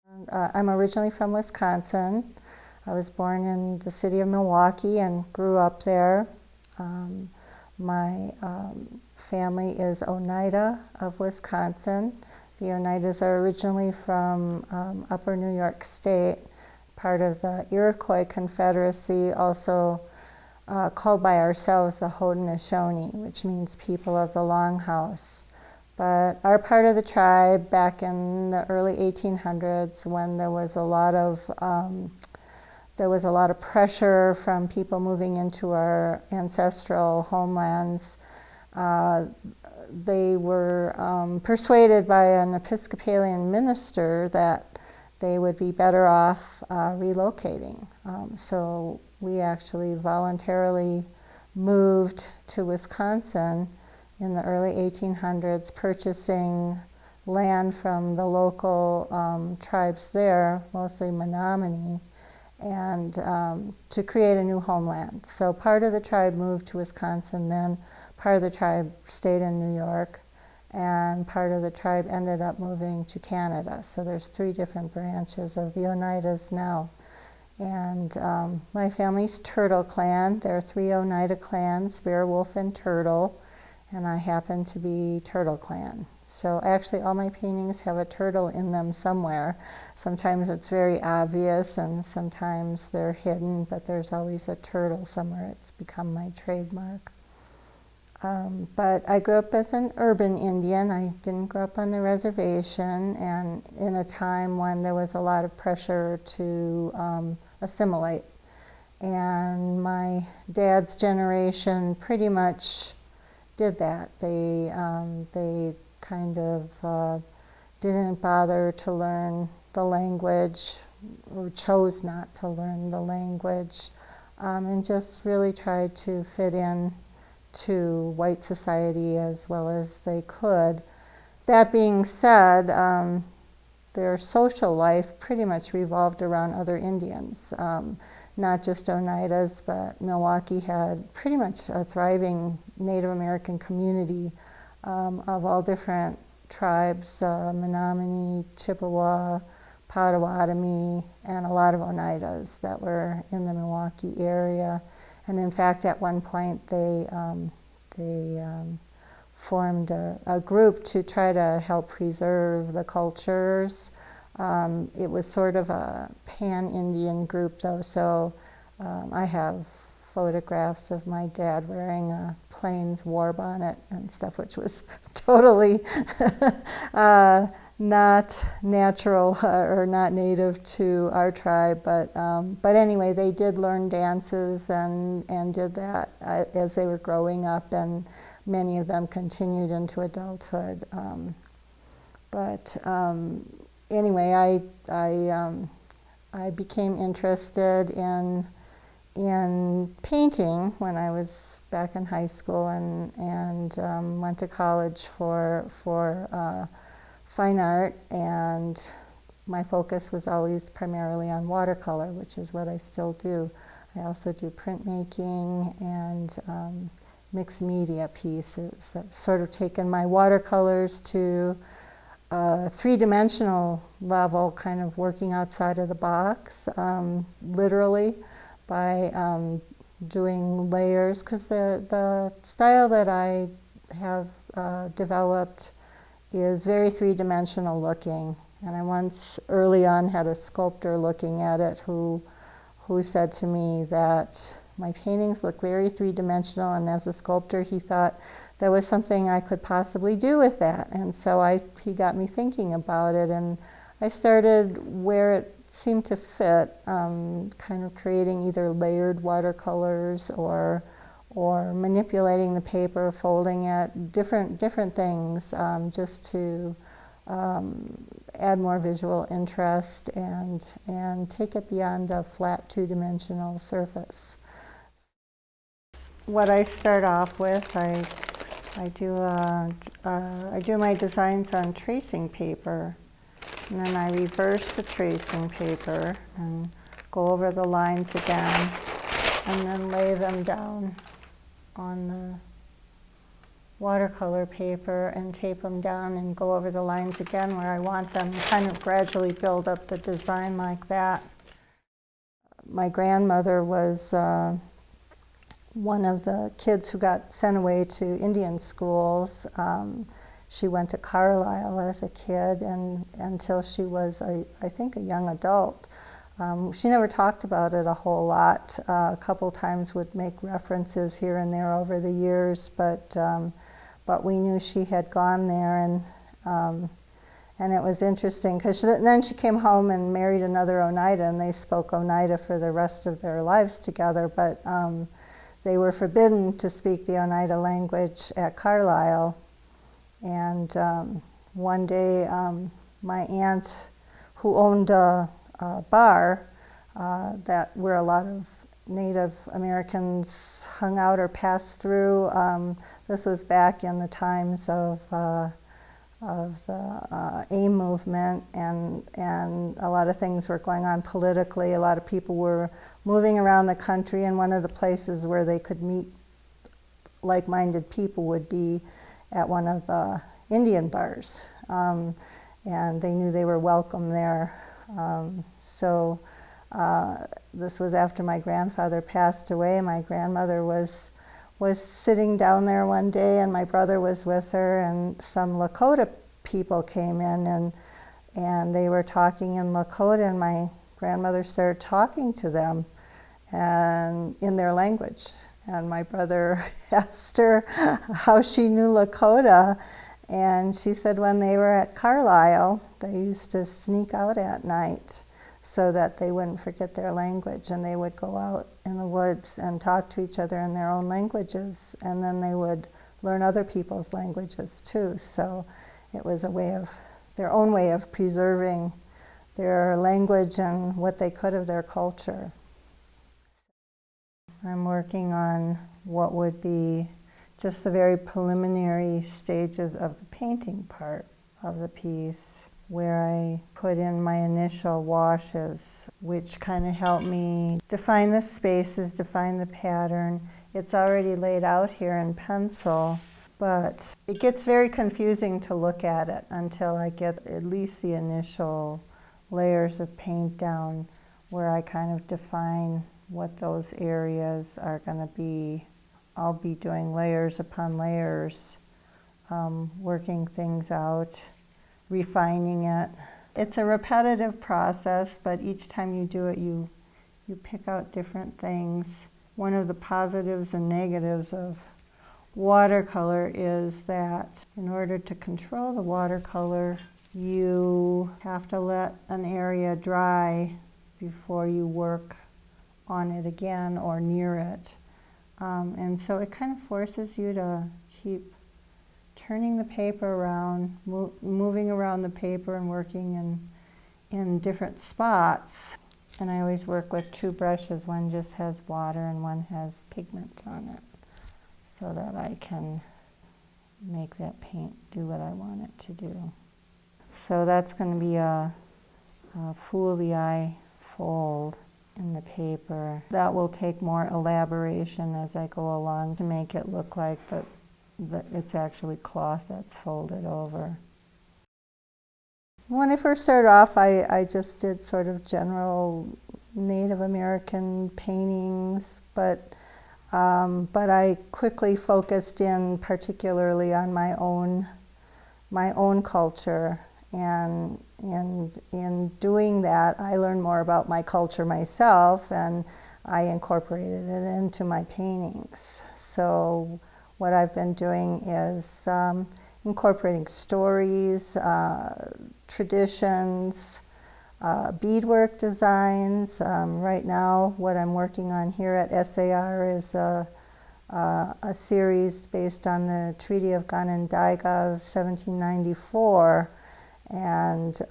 I'm originally from Wisconsin. I was born in the city of Milwaukee and grew up there. My family is Oneida of Wisconsin. The Oneidas are originally from Upper New York State, part of the Iroquois Confederacy, also called by ourselves the Haudenosaunee, which means people of the Longhouse. But our part of the tribe, back in the early 1800s, when there was a lot of pressure from people moving into our ancestral homelands, they were persuaded by an Episcopalian minister that they would be better off relocating. So we actually voluntarily moved to Wisconsin in the early 1800s, purchasing land from the local tribes there, mostly Menominee, and to create a new homeland. So part of the tribe moved to Wisconsin, then part of the tribe stayed in New York, and part of the tribe ended up moving to Canada. So there's 3 different branches of the Oneidas now. And my family's Turtle Clan. There are 3 Oneida clans, Bear, Wolf, and Turtle, and I happen to be Turtle Clan. So actually all my paintings have a turtle in them somewhere. Sometimes it's very obvious and sometimes they're hidden, but there's always a turtle somewhere. It's become my trademark. But I grew up as an urban Indian. I didn't grow up on the reservation, and in a time when there was a lot of pressure to assimilate. And my dad's generation pretty much did that. They kind of didn't bother to learn the language, or chose not to learn the language, and just really tried to fit in to white society as well as they could. That being said, their social life pretty much revolved around other Indians, not just Oneidas, but Milwaukee had pretty much a thriving Native American community of all different tribes, Menominee, Chippewa, Potawatomi, and a lot of Oneidas that were in the Milwaukee area. And in fact, at one point, they formed a group to try to help preserve the cultures. It was sort of a pan-Indian group, though, so I have photographs of my dad wearing a Plains war bonnet and stuff, which was totally not natural or not native to our tribe, but anyway, they did learn dances and did that as they were growing up, and many of them continued into adulthood. Anyway, I became interested in painting when I was back in high school, and went to college for fine art, and my focus was always primarily on watercolor, which is what I still do. I also do printmaking and mixed media pieces. I've sort of taken my watercolors to a 3-dimensional level, kind of working outside of the box, literally, by doing layers, because the style that I have developed is very 3-dimensional looking. And I once early on had a sculptor looking at it who said to me that my paintings look very 3-dimensional, and as a sculptor he thought there was something I could possibly do with that. And so he got me thinking about it, and I started where it seemed to fit, kind of creating either layered watercolors or manipulating the paper, folding it, different things, just to add more visual interest and take it beyond a flat 2-dimensional surface. What I start off with, I do my designs on tracing paper, and then I reverse the tracing paper and go over the lines again, and then lay them down on watercolor paper and tape them down and go over the lines again where I want them, kind of gradually build up the design like that. My grandmother was one of the kids who got sent away to Indian schools. She went to Carlisle as a kid and until she was, I think, a young adult. She never talked about it a whole lot. A couple times would make references here and there over the years, but we knew she had gone there, and it was interesting because then she came home and married another Oneida, and they spoke Oneida for the rest of their lives together, but they were forbidden to speak the Oneida language at Carlisle. And one day, my aunt, who owned a bar that where a lot of Native Americans hung out or passed through. This was back in the times of the AIM movement, and a lot of things were going on politically. A lot of people were moving around the country, and one of the places where they could meet like-minded people would be at one of the Indian bars, and they knew they were welcome there. So this was after my grandfather passed away. My grandmother was sitting down there one day, and my brother was with her, and some Lakota people came in, and they were talking in Lakota, and my grandmother started talking to them and in their language. And my brother asked her how she knew Lakota, and she said when they were at Carlisle, they used to sneak out at night so that they wouldn't forget their language, and they would go out in the woods and talk to each other in their own languages, and then they would learn other people's languages too. So it was a way of, their own way of preserving their language and what they could of their culture. I'm working on what would be just the very preliminary stages of the painting part of the piece, where I put in my initial washes, which kind of help me define the spaces, define the pattern. It's already laid out here in pencil, but it gets very confusing to look at it until I get at least the initial layers of paint down, where I kind of define what those areas are going to be. I'll be doing layers upon layers, working things out, refining it. It's a repetitive process, but each time you do it, you pick out different things. One of the positives and negatives of watercolor is that in order to control the watercolor, you have to let an area dry before you work on it again or near it. And so it kind of forces you to keep turning the paper around, moving around the paper and working in different spots. And I always work with two brushes. One just has water and one has pigment on it, so that I can make that paint do what I want it to do. So that's going to be a fool the eye fold in the paper. That will take more elaboration as I go along to make it look like that it's actually cloth that's folded over. When I first started off, I just did sort of general Native American paintings, but I quickly focused in particularly on my own culture, and in doing that, I learned more about my culture myself, and I incorporated it into my paintings. So what I've been doing is incorporating stories, traditions, beadwork designs. Right now, what I'm working on here at SAR is a series based on the Treaty of Onondaga of 1794. And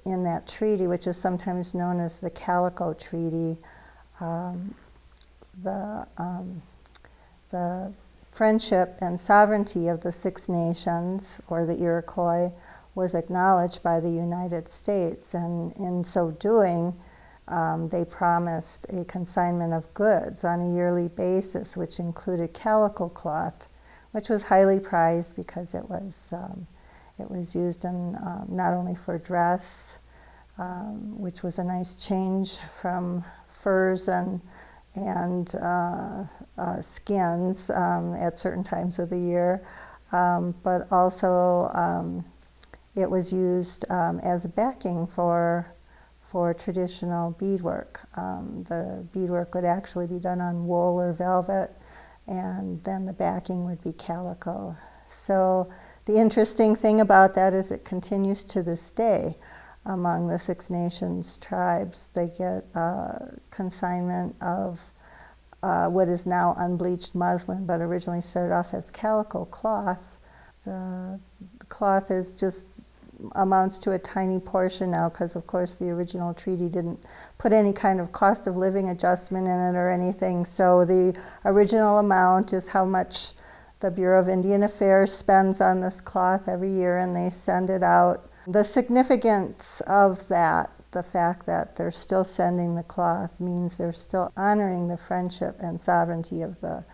in that treaty, which is sometimes known as the Calico Treaty, the friendship and sovereignty of the Six Nations, or the Iroquois, was acknowledged by the United States, and in so doing, they promised a consignment of goods on a yearly basis, which included calico cloth, which was highly prized because it was used in not only for dress, which was a nice change from furs and skins at certain times of the year, but also it was used as backing for traditional beadwork. The beadwork would actually be done on wool or velvet, and then the backing would be calico. So the interesting thing about that is it continues to this day among the Six Nations tribes. They get consignment of what is now unbleached muslin, but originally started off as calico cloth. The cloth is just amounts to a tiny portion now because, of course, the original treaty didn't put any kind of cost of living adjustment in it or anything. So the original amount is how much the Bureau of Indian Affairs spends on this cloth every year, and they send it out. The significance of that, the fact that they're still sending the cloth, means they're still honoring the friendship and sovereignty of the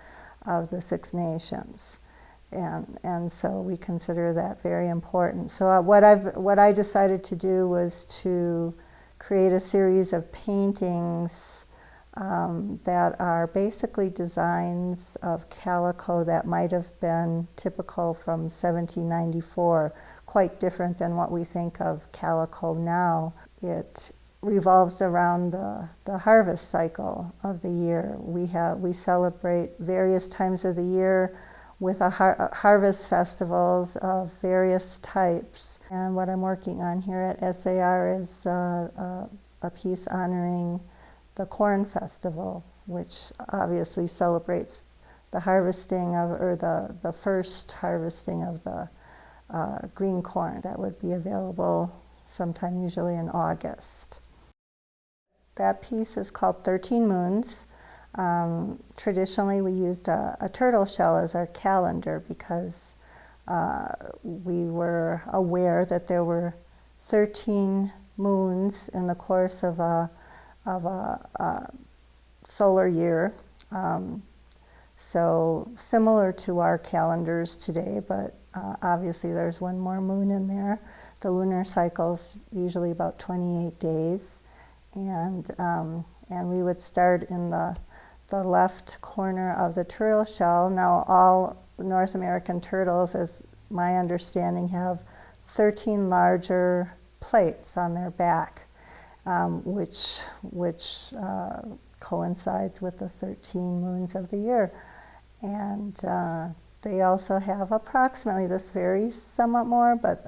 Six Nations. And so we consider that very important. So what I decided to do was to create a series of paintings that are basically designs of calico that might have been typical from 1794, quite different than what we think of calico now. It revolves around the harvest cycle of the year. We celebrate various times of the year with harvest festivals of various types. And what I'm working on here at SAR is a piece honoring the Corn Festival, which obviously celebrates the harvesting of, or the first harvesting of the green corn that would be available sometime usually in August. That piece is called 13 Moons. Traditionally, we used a turtle shell as our calendar because we were aware that there were 13 moons in the course of a solar year. So similar to our calendars today, but obviously there's one more moon in there. The lunar cycle's usually about 28 days, and we would start in the left corner of the turtle shell. Now, all North American turtles, as my understanding, have 13 larger plates on their back, which coincides with the 13 moons of the year. And they also have approximately, this varies somewhat more, but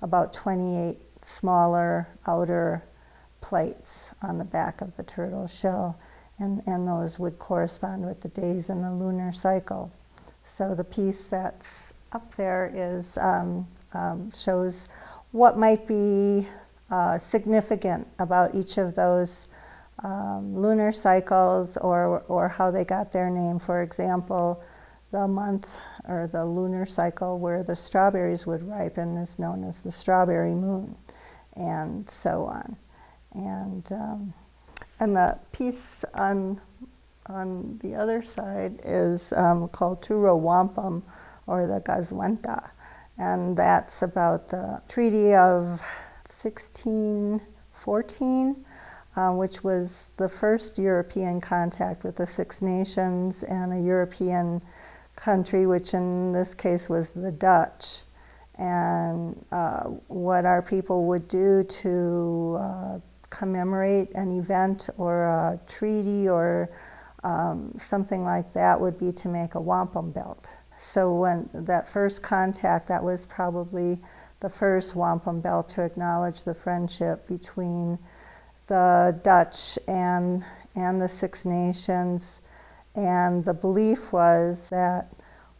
about 28 smaller outer plates on the back of the turtle shell. And those would correspond with the days in the lunar cycle. So the piece that's up there is shows what might be significant about each of those lunar cycles, or how they got their name. For example, the month or the lunar cycle where the strawberries would ripen is known as the strawberry moon, and so on. And the piece on the other side is called Turo Wampum, or the Gazwenta, and that's about the Treaty of 1614, which was the first European contact with the Six Nations and a European country, which in this case was the Dutch. And what our people would do to commemorate an event or a treaty or something like that would be to make a wampum belt. So when that first contact, that was probably the first wampum belt to acknowledge the friendship between the Dutch and the Six Nations. And the belief was that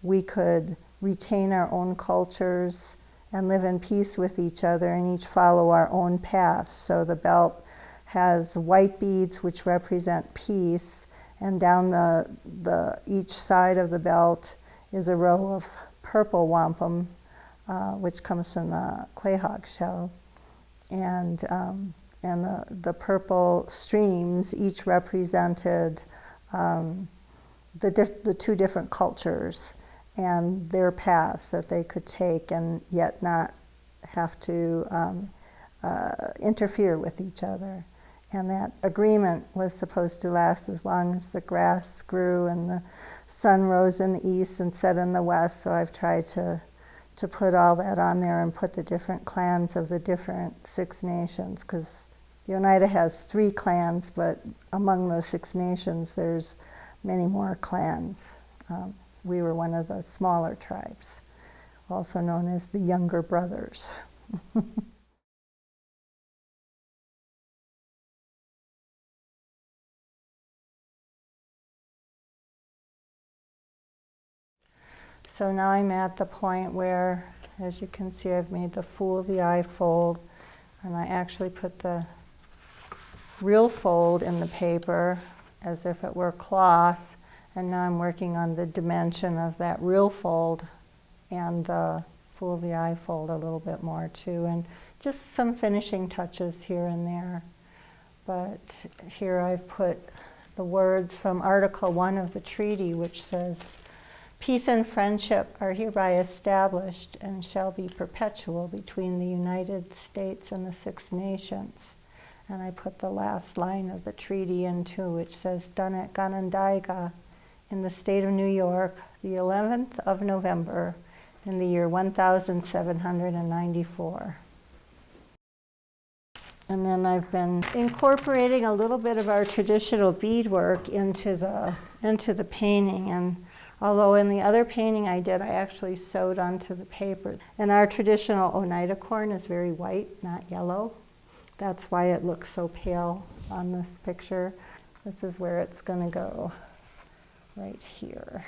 we could retain our own cultures and live in peace with each other and each follow our own path. So the belt has white beads, which represent peace, and down each side of the belt is a row of purple wampum, which comes from the quahog shell. And the purple streams each represented the two different cultures. and their paths that they could take and yet not have to interfere with each other. And that agreement was supposed to last as long as the grass grew and the sun rose in the east and set in the west. So I've tried to put all that on there and put the different clans of the different Six Nations, because the Oneida has 3 clans, but among the Six Nations there's many more clans. We were one of the smaller tribes, also known as the Younger Brothers. So now I'm at the point where, as you can see, I've made the Fool of the Eye fold, and I actually put the real fold in the paper as if it were cloth, and now I'm working on the dimension of that real fold and the Fool of the Eye fold a little bit more too, and just some finishing touches here and there. But here I've put the words from Article 1 of the treaty, which says, "Peace and friendship are hereby established and shall be perpetual between the United States and the Six Nations." And I put the last line of the treaty in too, which says, "Done at Ganondaiga in the state of New York, the 11th of November in the year 1794. And then I've been incorporating a little bit of our traditional beadwork into the painting. And although in the other painting I did, I actually sewed onto the paper. And our traditional Oneida corn is very white, not yellow. That's why it looks so pale on this picture. This is where it's going to go, right here.